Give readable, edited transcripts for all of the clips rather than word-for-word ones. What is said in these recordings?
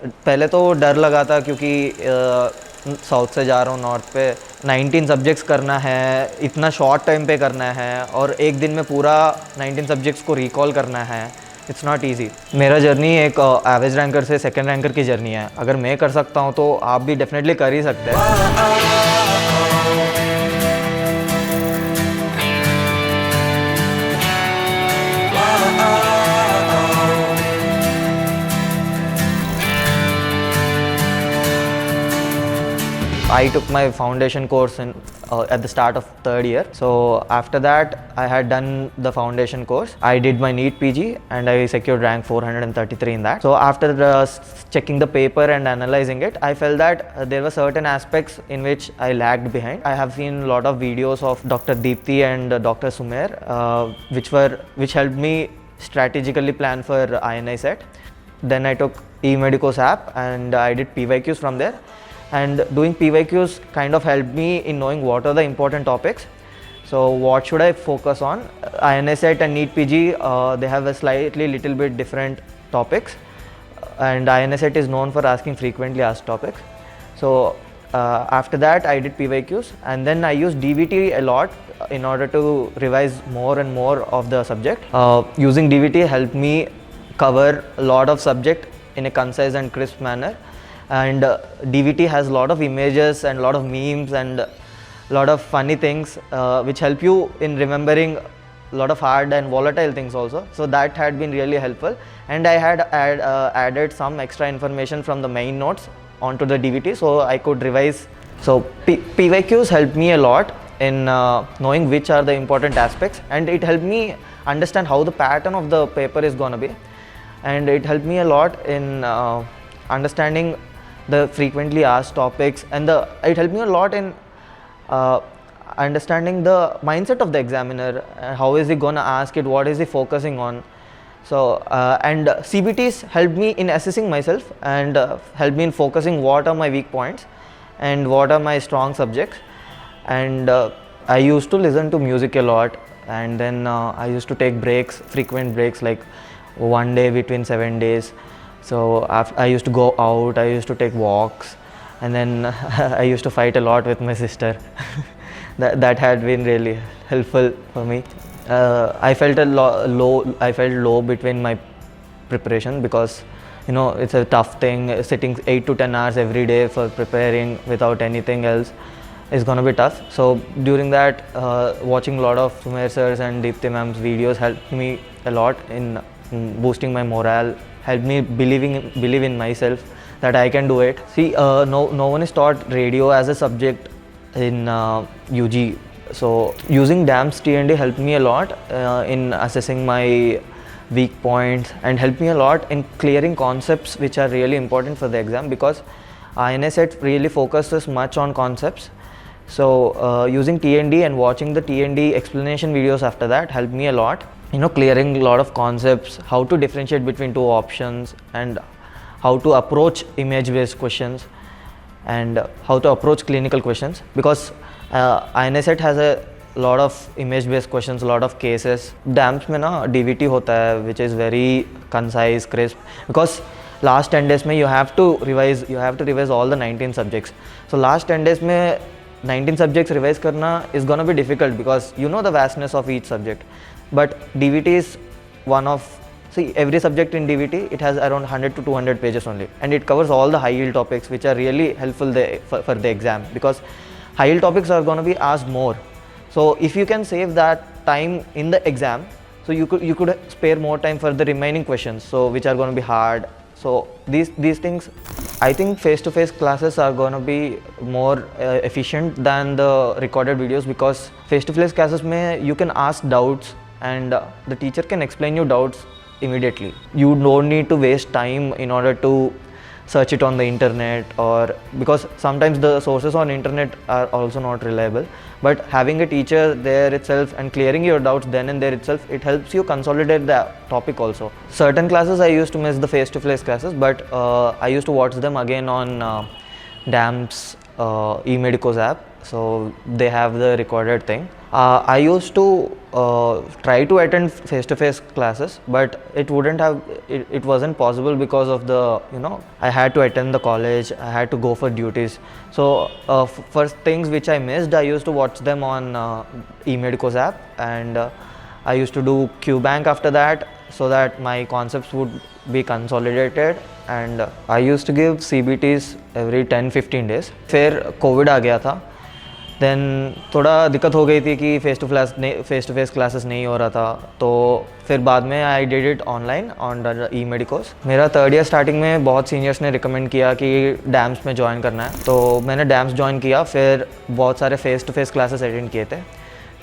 पहले तो डर लगा था क्योंकि साउथ से जा रहा हूँ नॉर्थ पे, 19 सब्जेक्ट्स करना है, इतना शॉर्ट टाइम पे करना है और एक दिन में पूरा 19 सब्जेक्ट्स को रिकॉल करना है। It's not easy. मेरा जर्नी एक एवरेज रैंकर से सेकंड रैंकर की जर्नी है। अगर मैं कर सकता हूँ तो आप भी डेफिनेटली कर ही सकते हैं। I took my foundation course at the start of third year. So after that, I had done the foundation course. I did my NEET PG and I secured rank 433 in that. So after checking the paper and analyzing it, I felt that there were certain aspects in which I lagged behind. I have seen a lot of videos of Dr. Deepthi and Dr. Sumer, which helped me strategically plan for INI set. Then I took eMedicos app and I did PYQs from there. And doing PYQs kind of helped me in knowing what are the important topics. So what should I focus on? INSET and NEET PG, they have a slightly little bit different topics, and INSET is known for asking frequently asked topics. So after that I did PYQs, and then I used DVT a lot in order to revise more and more of the subject. Using DVT helped me cover a lot of subject in a concise and crisp manner. And DVT has a lot of images and a lot of memes and a lot of funny things which help you in remembering a lot of hard and volatile things also. So that had been really helpful, and I had added some extra information from the main notes onto the DVT so I could revise. So PYQs helped me a lot in knowing which are the important aspects, and it helped me understand how the pattern of the paper is going to be, and it helped me a lot in understanding the frequently asked topics, and it helped me a lot in understanding the mindset of the examiner. How is he going to ask it, what is he focusing on. So and CBTs helped me in assessing myself and helped me in focusing what are my weak points and what are my strong subjects. And I used to listen to music a lot, and then I used to take breaks, frequent breaks, like one day between 7 days. So I used to go out, I used to take walks, and then I used to fight a lot with my sister. that had been really helpful for me. I felt low between my preparation because it's a tough thing. Sitting 8 to 10 hours every day for preparing without anything else is gonna be tough. So during that, watching a lot of Sumer sirs and Deepthi ma'am's videos helped me a lot in boosting my morale, helped me believe in myself that I can do it. See, no one is taught radio as a subject in UG. So using DAMS TND helped me a lot in assessing my weak points and helped me a lot in clearing concepts which are really important for the exam, because INSET really focuses much on concepts. So using TND and watching the TND explanation videos after that helped me a lot. Clearing a lot of concepts, how to differentiate between two options, and how to approach image-based questions, and how to approach clinical questions, because INSET has a lot of image-based questions, a lot of cases. DAMS में ना DVT होता है, which is very concise, crisp, because last 10 days में you have to revise all the 19 subjects. So last 10 days में 19 subjects revise करना is gonna be difficult because you know the vastness of each subject. But DVT is every subject in DVT, it has around 100 to 200 pages only, and it covers all the high yield topics which are really helpful for the exam, because high yield topics are going to be asked more. So if you can save that time in the exam, so you could spare more time for the remaining questions, so which are going to be hard. So these things, I think face-to-face classes are going to be more efficient than the recorded videos, because face-to-face classes mein you can ask doubts and the teacher can explain you doubts immediately. You don't need to waste time in order to search it on the internet, or because sometimes the sources on internet are also not reliable. But having a teacher there itself and clearing your doubts then and there itself, it helps you consolidate the topic also. Certain classes I used to miss the face-to-face classes, but I used to watch them again on DAMS eMedicos app. so they have the recorded thing. I used to try to attend face-to-face classes, but it wasn't possible because of the, I had to attend the college, I had to go for duties. So for things which I missed, I used to watch them on eMedicos app, and I used to do QBank after that, so that my concepts would be consolidated. And I used to give CBTs every 10-15 days. फिर Covid आ गया था, then थोड़ा दिक्कत हो गई थी कि फेस टू फेस क्लासेस नहीं हो रहा था, तो फिर बाद में I did it online on eMedicos. मेरा थर्ड ईयर स्टार्टिंग में बहुत सीनियर्स ने रिकमेंड किया कि डैम्स में ज्वाइन करना है, तो मैंने डैम्स ज्वाइन किया. फिर बहुत सारे face to face classes attend किए थे.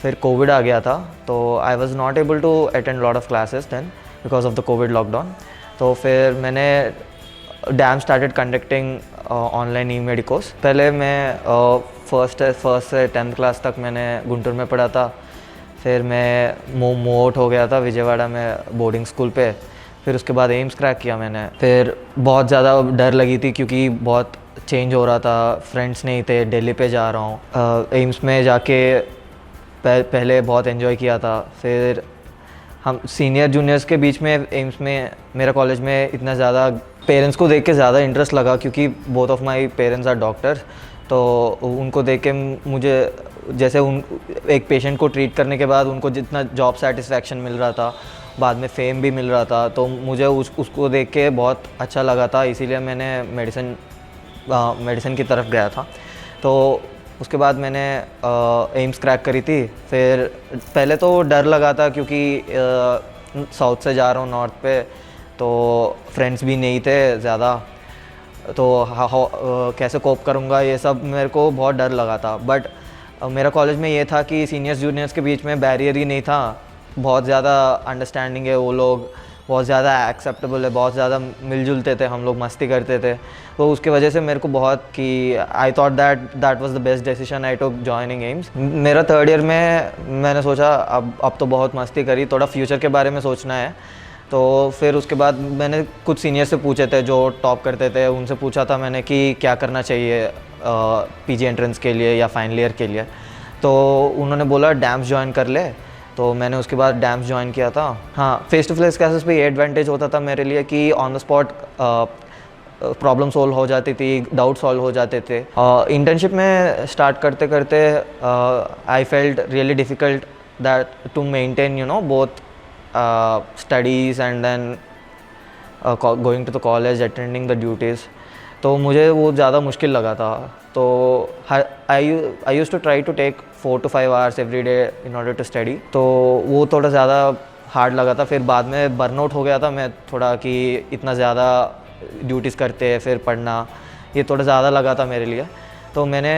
फिर कोविड आ गया था, तो I was not able to attend lot of classes then because of the Covid lockdown. तो फिर मैंने DAMS started conducting online eMedicos. पहले मैं फर्स्ट से 10th क्लास तक मैंने गुंटूर में पढ़ा था. फिर मैं मूव हो गया था विजयवाड़ा में बोर्डिंग स्कूल पे. फिर उसके बाद एम्स क्रैक किया मैंने. फिर बहुत ज़्यादा डर लगी थी क्योंकि बहुत चेंज हो रहा था, फ्रेंड्स नहीं थे, दिल्ली पे जा रहा हूँ. एम्स में जाके पहले बहुत एंजॉय किया था. फिर हम सीनियर जूनियर्स के बीच में एम्स में, मेरा कॉलेज में इतना ज़्यादा पेरेंट्स को देख के ज़्यादा इंटरेस्ट लगा क्योंकि both of my parents are doctors. तो उनको देख के मुझे, जैसे उन एक पेशेंट को ट्रीट करने के बाद उनको जितना जॉब सेटिस्फैक्शन मिल रहा था, बाद में फेम भी मिल रहा था, तो मुझे उसको देख के बहुत अच्छा लगा था. इसीलिए मैंने मेडिसिन की तरफ गया था. तो उसके बाद मैंने एम्स क्रैक करी थी. फिर पहले तो डर लगा था क्योंकि साउथ से जा रहा हूँ नॉर्थ पे, तो फ्रेंड्स भी नहीं थे ज़्यादा, तो कैसे कोप करूँगा, ये सब मेरे को बहुत डर लगा था. बट मेरा कॉलेज में ये था कि सीनियर्स जूनियर्स के बीच में बैरियर ही नहीं था. बहुत ज़्यादा अंडरस्टैंडिंग है वो लोग, बहुत ज़्यादा एक्सेप्टेबल है, बहुत ज़्यादा मिलजुलते थे हम लोग, मस्ती करते थे. तो उसकी वजह से मेरे को बहुत कि I thought that was the best decision I took joining AIIMS. मेरा थर्ड ईयर में मैंने सोचा अब तो बहुत मस्ती करी, थोड़ा फ्यूचर के बारे में सोचना है. तो फिर उसके बाद मैंने कुछ सीनियर से पूछे थे जो टॉप करते थे, उनसे पूछा था मैंने कि क्या करना चाहिए पीजी एंट्रेंस के लिए या फाइनल ईयर के लिए. तो उन्होंने बोला डैम्स ज्वाइन कर ले. तो मैंने उसके बाद डैम्स ज्वाइन किया था. हाँ, फेस टू फेस क्लासेस पे ये एडवांटेज होता था मेरे लिए कि on the spot problem solve हो जाती थी, डाउट सॉल्व हो जाते थे. इंटर्नशिप में स्टार्ट करते करते I felt really difficult that to maintain both studies and then going to the college, attending the duties. तो मुझे वो ज़्यादा मुश्किल लगा था. तो I used to try to take 4 to 5 hours every day in order to study. तो वो थोड़ा ज़्यादा हार्ड लगा था. फिर बाद में बर्नआउट हो गया था मैं थोड़ा कि इतना ज़्यादा ड्यूटीज़ करते फिर पढ़ना, ये थोड़ा ज़्यादा लगा था मेरे लिए. तो मैंने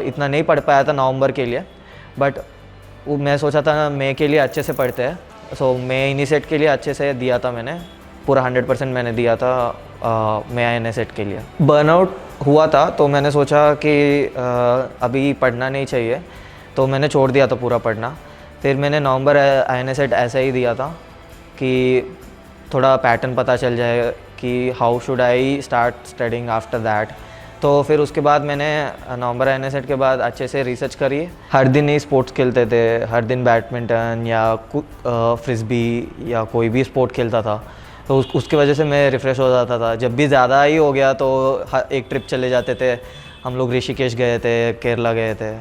इतना नहीं पढ़ पाया था नवंबर के लिए. बट मैं सोचा था मई के लिए अच्छे से पढ़ते हैं. सो मई इनिसेट के लिए अच्छे से दिया था मैंने, पूरा 100% मैंने दिया था मई इनिसेट के लिए. बर्नआउट हुआ था तो मैंने सोचा कि अभी पढ़ना नहीं चाहिए, तो मैंने छोड़ दिया था पूरा पढ़ना. फिर मैंने नवंबर INSET ऐसा ही दिया था कि थोड़ा पैटर्न पता चल जाए कि how should I start studying after that. तो फिर उसके बाद मैंने नवंबर INSET के बाद अच्छे से रिसर्च करी. हर दिन ही स्पोर्ट्स खेलते थे, हर दिन बैडमिंटन या फ्रिस्बी या कोई भी स्पोर्ट खेलता था. तो उसकी वजह से मैं रिफ़्रेश हो जाता था. जब भी ज़्यादा ही हो गया तो एक ट्रिप चले जाते थे हम लोग, ऋषिकेश गए थे, केरला गए थे.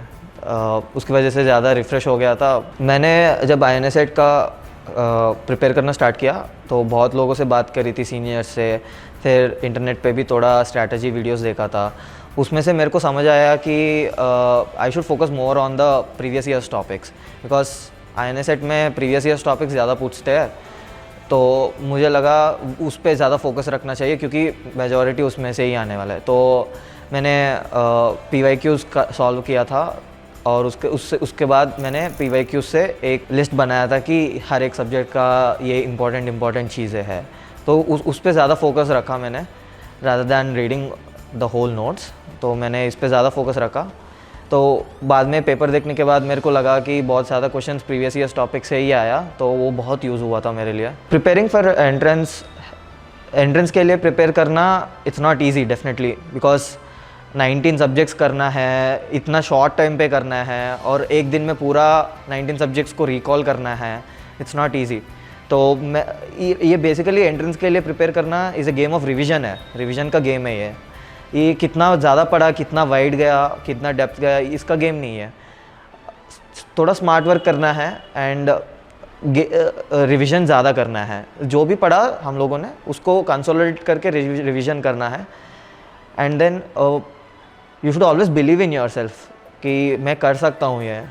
उसकी वजह से ज़्यादा रिफ़्रेश हो गया था. मैंने जब INSET का प्रिपेयर करना स्टार्ट किया तो बहुत लोगों से बात करी थी, सीनियर्स से. फिर इंटरनेट पे भी थोड़ा स्ट्रैटेजी वीडियोस देखा था. उसमें से मेरे को समझ आया कि I should focus more on the previous years topics, because INSET में प्रीवियस ईयर्स टॉपिक्स ज़्यादा पूछते हैं. तो मुझे लगा उस पर ज़्यादा फोकस रखना चाहिए क्योंकि मेजॉरिटी उसमें से ही आने वाला है. तो मैंने PYQs का सॉल्व किया था और उसके बाद मैंने PYQs से एक लिस्ट बनाया था कि हर एक सब्जेक्ट का ये इम्पॉर्टेंट चीज़ें हैं. तो उस पर ज़्यादा फोकस रखा मैंने, rather than reading the whole notes. तो मैंने इस पर ज़्यादा फोकस रखा. तो बाद में पेपर देखने के बाद मेरे को लगा कि बहुत ज़्यादा क्वेश्चंस प्रीवियस ईयर्स टॉपिक से ही आया, तो वो बहुत यूज़ हुआ था मेरे लिए. प्रिपेयरिंग फॉर एंट्रेंस के लिए प्रिपेयर करना it's not easy definitely, because 19 subjects करना है, इतना शॉर्ट टाइम पे करना है और एक दिन में पूरा 19 सब्जेक्ट्स को रिकॉल करना है, इट्स नॉट ईजी। तो मैं ये बेसिकली एंट्रेंस के लिए प्रिपेयर करना is a game of revision है, रिवीजन का गेम है ये कितना ज़्यादा पढ़ा, कितना वाइड गया, कितना डेप्थ गया, इसका गेम नहीं है। थोड़ा स्मार्ट वर्क करना है एंड रिवीजन ज़्यादा करना है। जो भी पढ़ा हम लोगों ने उसको कंसोलिडेट करके रिवीजन करना है and then you should always believe in yourself कि मैं कर सकता हूँ ये,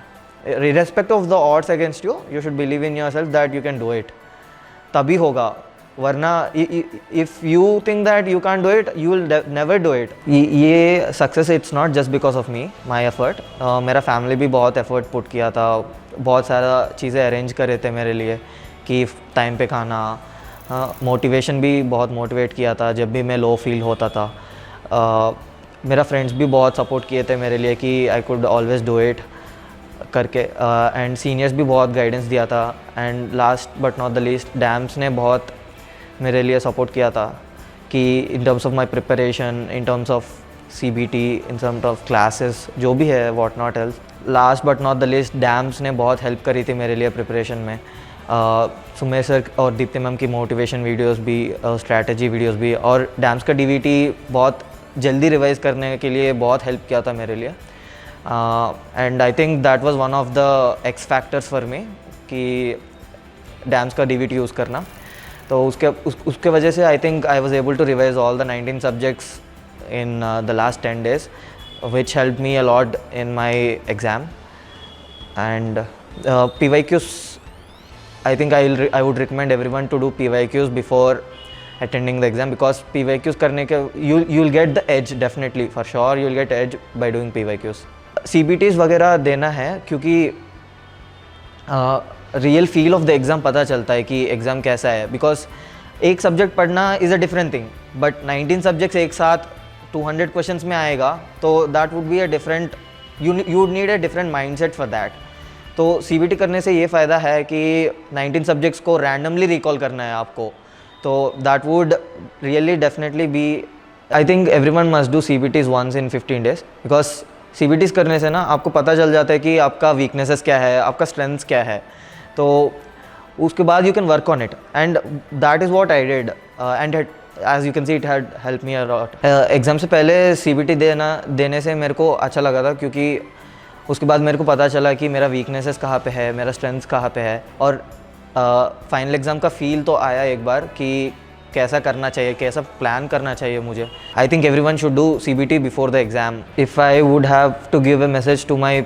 respect of the odds against you, you should believe in yourself that you can do it, तभी होगा। वरना if you think that you can do it you will never do it. ये success it's not just because of me, my effort. मेरा family भी बहुत effort put किया था, बहुत सारा चीज़ें अरेंज करे थे मेरे लिए कि टाइम पे खाना, मोटिवेशन भी बहुत मोटिवेट किया था जब भी मैं लो फील होता था। मेरा फ्रेंड्स भी बहुत सपोर्ट किए थे मेरे लिए कि I could always do it करके, एंड सीनियर्स भी बहुत गाइडेंस दिया था। And last but not the least dams ने बहुत मेरे लिए सपोर्ट किया था कि in terms of my preparation, in terms of CBT, in terms of classes, जो भी है what not else. Last but not the list dams ने बहुत हेल्प करी थी मेरे लिए प्रिपरेशन में। सुमेश सर और दीप्ति मैम की मोटिवेशन वीडियोस भी, स्ट्रैटेजी वीडियोस भी, और डैम्स का DVT बहुत जल्दी रिवाइज करने के लिए बहुत हेल्प किया था मेरे लिए। And I think that was one of the x factors for me कि डैम्स का DVT यूज़ करना। तो उसके वजह से I think I was able to revise all the 19 subjects in the last 10 days, which helped me a lot in my exam. And PYQs, I think I would recommend everyone to do PYQs before attending the exam, because PYQs करने के you'll get the edge, definitely for sure you'll get edge by doing PYQs. CBTs वगैरह देना है क्योंकि real feel of the exam पता चलता है कि एग्ज़ाम कैसा है। बिकॉज एक सब्जेक्ट पढ़ना is a different thing, but 19 subjects एक साथ 200 क्वेश्चंस में आएगा तो that would be a different, you would need a different mindset for that. तो CBT करने से ये फ़ायदा है कि 19 सब्जेक्ट्स को रैंडमली रिकॉल करना है आपको, तो that would really definitely be, I think everyone must do CBTs once in 15 days, because CBTs करने से ना आपको पता चल जाता है कि आपका वीकनेसेस क्या है, आपका स्ट्रेंथ्स क्या है, तो उसके बाद you can work on it, and that is what I did and as you can see it had helped me a lot. Exam से पहले CBT देने से मेरे को अच्छा लगा था, क्योंकि उसके बाद मेरे को पता चला कि मेरा वीकनेसेस कहाँ पे है, मेरा स्ट्रेंथ्स कहाँ पे है, और फाइनल एग्ज़ाम का फील तो आया एक बार कि कैसा करना चाहिए, कैसा प्लान करना चाहिए मुझे। I think everyone should do CBT before the exam. If I would have to give a message to my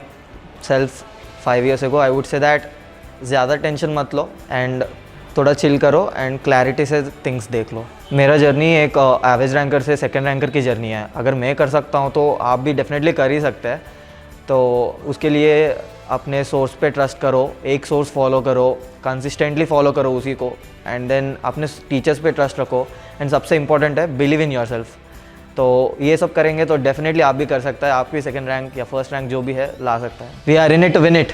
self 5 years ago, I would say that ज़्यादा टेंशन मत लो एंड थोड़ा चिल करो एंड क्लैरिटी से things देख लो। मेरा journey एक एवरेज रैंकर से सेकंड रैंकर की जर्नी है। अगर मैं कर सकता हूँ तो आप भी डेफिनेटली कर ही सकते हैं। तो उसके लिए अपने सोर्स पे ट्रस्ट करो, एक सोर्स फॉलो करो, कंसिस्टेंटली फॉलो करो उसी को, एंड देन अपने टीचर्स पे ट्रस्ट रखो, एंड सबसे इंपॉर्टेंट है बिलीव इन योर सेल्फ। तो ये सब करेंगे तो डेफिनेटली आप भी कर सकता है, आप भी सेकंड रैंक या फर्स्ट रैंक जो भी है ला सकता है। We are in it to win it.